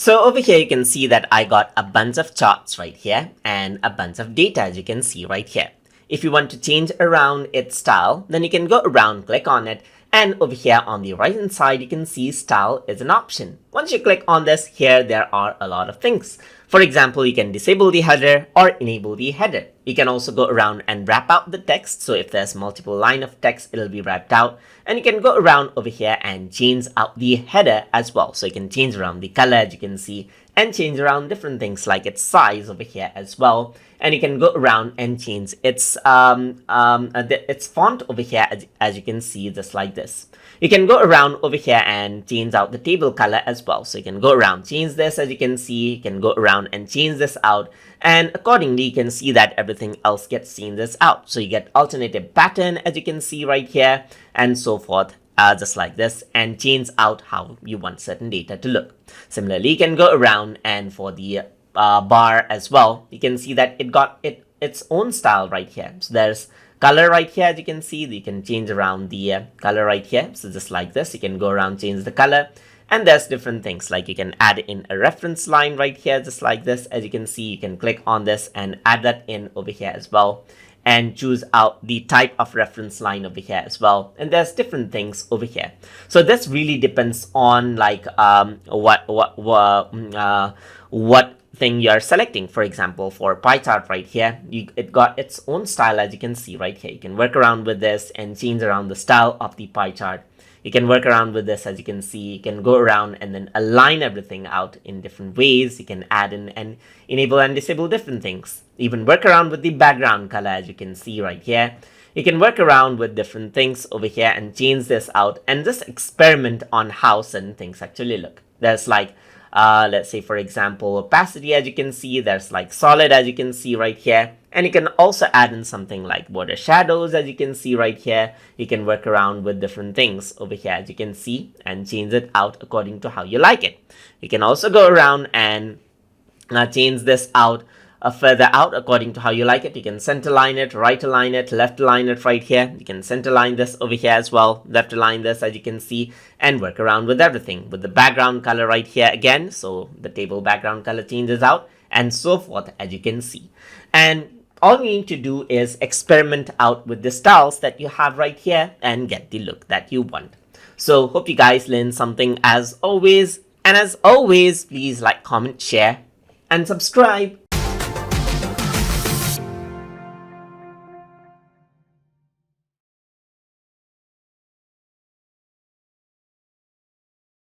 So over here, you can see that I got a bunch of charts right here and a bunch of data, as you can see right here. If you want to change around its style, then you can go around, click on it, and over here on the right hand side, you can see style is an option. Once you click on this, here there are a lot of things. For example, you can disable the header or enable the header. You can also go around and wrap out the text. So if there's multiple line of text, it'll be wrapped out. And you can go around over here and change out the header as well. So you can change around the color, as you can see, and change around different things like its size over here as well. And you can go around and change its font over here, as you can see, just like this. You can go around over here and change out the table color as well. So you can go around, change this, as you can see. You can go around and change this out, and accordingly you can see that everything else gets changed this out. So you get alternative pattern, as you can see right here, and so forth, just like this, and change out how you want certain data to look. Similarly, you can go around and for the bar as well, you can see that it got its own style right here. So there's color right here, as you can see. You can change around the color right here. So just like this, you can go around, change the color, and there's different things like you can add in a reference line right here, just like this. As you can see, you can click on this and add that in over here as well, and choose out the type of reference line over here as well. And there's different things over here. So this really depends on like what thing you're selecting. For example, for pie chart right here, it got its own style, as you can see right here. You can work around with this and change around the style of the pie chart. You can work around with this, as you can see. You can go around and then align everything out in different ways. You can add in and enable and disable different things. Even work around with the background color, as you can see right here. You can work around with different things over here and change this out and just experiment on how certain things actually look. There's like let's say, for example, opacity, as you can see. There's like solid, as you can see right here. And you can also add in something like border shadows, as you can see right here. You can work around with different things over here, as you can see, and change it out according to how you like it. You can also go around and change this out further out according to how you like it. You can center line it, right align it, left align it right here. You can center line this over here as well, left align this, as you can see, and work around with everything with the background color right here again. So the table background color changes out and so forth, as you can see. And all you need to do is experiment out with the styles that you have right here and get the look that you want. So hope you guys learned something as always. And as always, please like, comment, share, and subscribe.